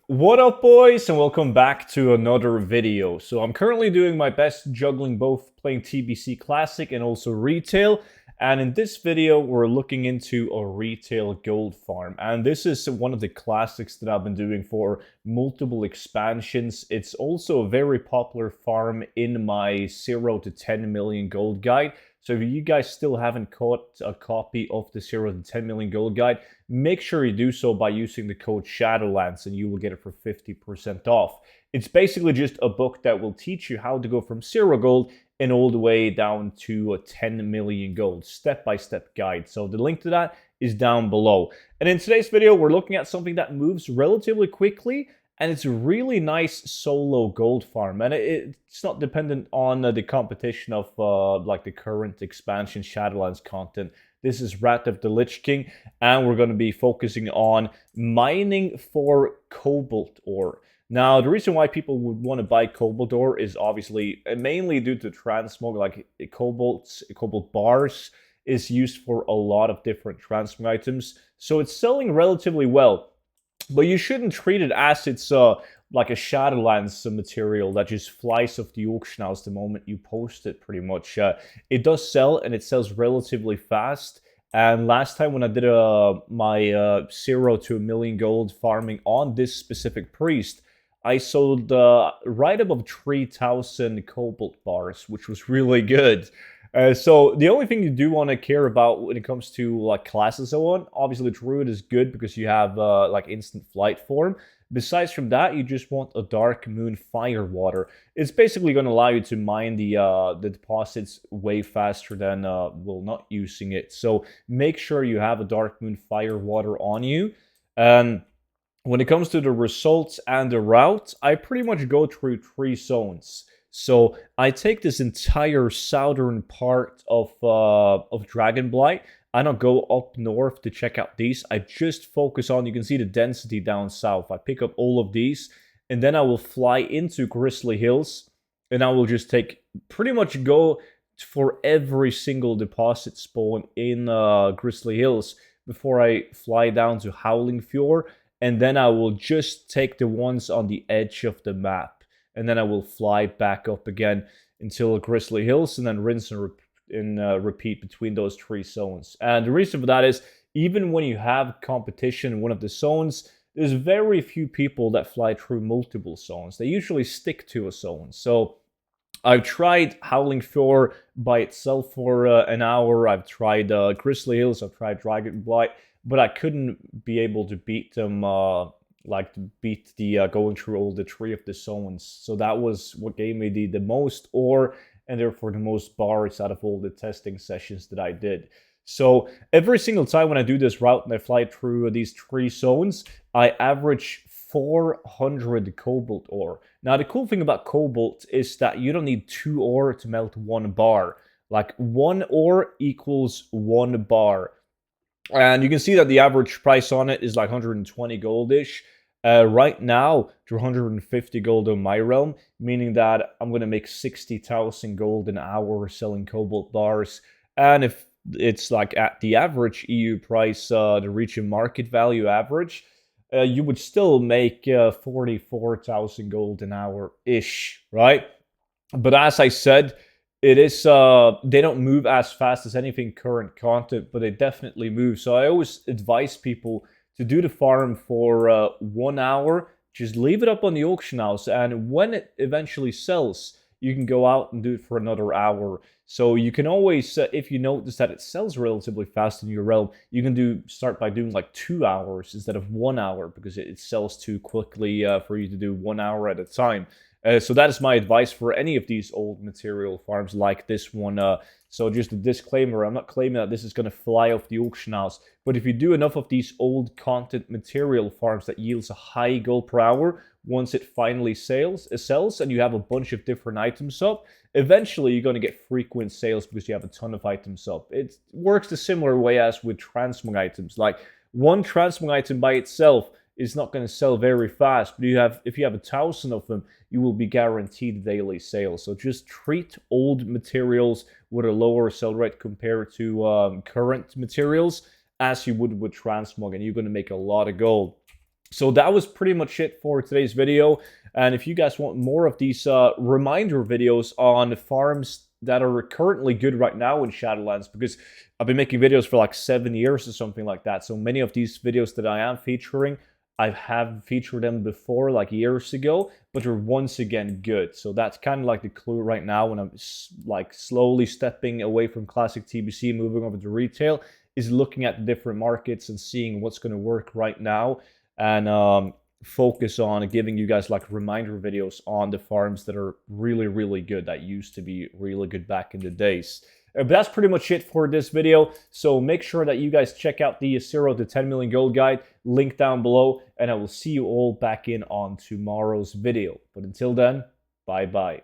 What up, boys, and welcome back to another video. So I'm currently doing my best juggling both playing TBC Classic and also retail. And in this video, we're looking into a retail gold farm. And this is one of the classics that I've been doing for multiple expansions. It's also a very popular farm in my 0 to 10 million gold guide. So if you guys still haven't caught a copy of the 0 to 10 million gold guide, make sure you do so by using the code Shadowlands and you will get it for 50% off. It's basically just a book that will teach you how to go from 0 gold and all the way down to 10 million gold, step-by-step guide. So the link to that is down below. And in today's video, we're looking at something that moves relatively quickly, and it's a really nice solo gold farm. And it's not dependent on the competition of like the current expansion Shadowlands content. This is Wrath of the Lich King, and we're going to be focusing on mining for cobalt ore. Now, the reason why people would want to buy cobalt ore is obviously mainly due to transmog, like cobalt bars is used for a lot of different transmog items. So it's selling relatively well, but you shouldn't treat it as it's like a Shadowlands material that just flies off the auction house the moment you post it, pretty much. It does sell, and it sells relatively fast. And last time when I did my 0 to a million gold farming on this specific priest, I sold right above 3,000 cobalt bars, which was really good. So the only thing you do want to care about when it comes to like classes and so on, obviously Druid is good because you have like instant flight form. Besides from that, you just want a Dark Moon Firewater. It's basically going to allow you to mine the deposits way faster than well, not using it. So make sure you have a Dark Moon Firewater on you. And when it comes to the results and the route, I pretty much go through 3 zones. So I take this entire southern part of Dragonblight. I don't go up north to check out these. I just focus on, you can see the density down south. I pick up all of these, and then I will fly into Grizzly Hills, and I will just pretty much go for every single deposit spawn in Grizzly Hills before I fly down to Howling Fjord, and then I will just take the ones on the edge of the map. And then I will fly back up again until Grizzly Hills, and then rinse and repeat between those 3 zones. And the reason for that is, even when you have competition in one of the zones, there's very few people that fly through multiple zones. They usually stick to a zone. So I've tried Howling Fjord by itself for an hour. I've tried Grizzly Hills. I've tried Dragonblight, but I couldn't be able to beat them like to beat the going through all the 3 of the zones. So that was what gave me the most ore, and therefore the most bars out of all the testing sessions that I did. So every single time when I do this route and I fly through these 3 zones, I average 400 cobalt ore. Now the cool thing about cobalt is that you don't need 2 ore to melt 1 bar. Like 1 ore equals 1 bar. And you can see that the average price on it is like 120 goldish. Right now, to 150 gold on my realm, meaning that I'm going to make 60,000 gold an hour selling cobalt bars. And if it's like at the average EU price, the region market value average, you would still make 44,000 gold an hour-ish, right? But as I said, it is they don't move as fast as anything current content, but they definitely move. So I always advise people to do the farm for 1 hour. Just leave it up on the auction house, and when it eventually sells, you can go out and do it for another hour. So you can always, if you notice that it sells relatively fast in your realm, you can start by doing like 2 hours instead of 1 hour, because it sells too quickly for you to do 1 hour at a time. So that is my advice for any of these old material farms like this one. So just a disclaimer, I'm not claiming that this is going to fly off the auction house, but if you do enough of these old content material farms that yields a high gold per hour, once it finally sells, and you have a bunch of different items up, eventually you're going to get frequent sales because you have a ton of items up. It works the similar way as with transmog items. Like one transmog item by itself is not going to sell very fast, but if you have 1,000 of them, you will be guaranteed daily sales. So just treat old materials with a lower sell rate compared to current materials as you would with transmog, and you're going to make a lot of gold. So that was pretty much it for today's video. And if you guys want more of these reminder videos on farms that are currently good right now in Shadowlands, because I've been making videos for like 7 years or something like that. So many of these videos that I am featuring, I have featured them before, like years ago, but they're once again good. So that's kind of like the clue right now when I'm like slowly stepping away from classic TBC, moving over to retail, is looking at the different markets and seeing what's going to work right now, and focus on giving you guys like reminder videos on the farms that are really, really good, that used to be really good back in the days. But that's pretty much it for this video. So make sure that you guys check out the 0 to 10 million gold guide, link down below, and I will see you all back in on tomorrow's video. But until then, bye bye.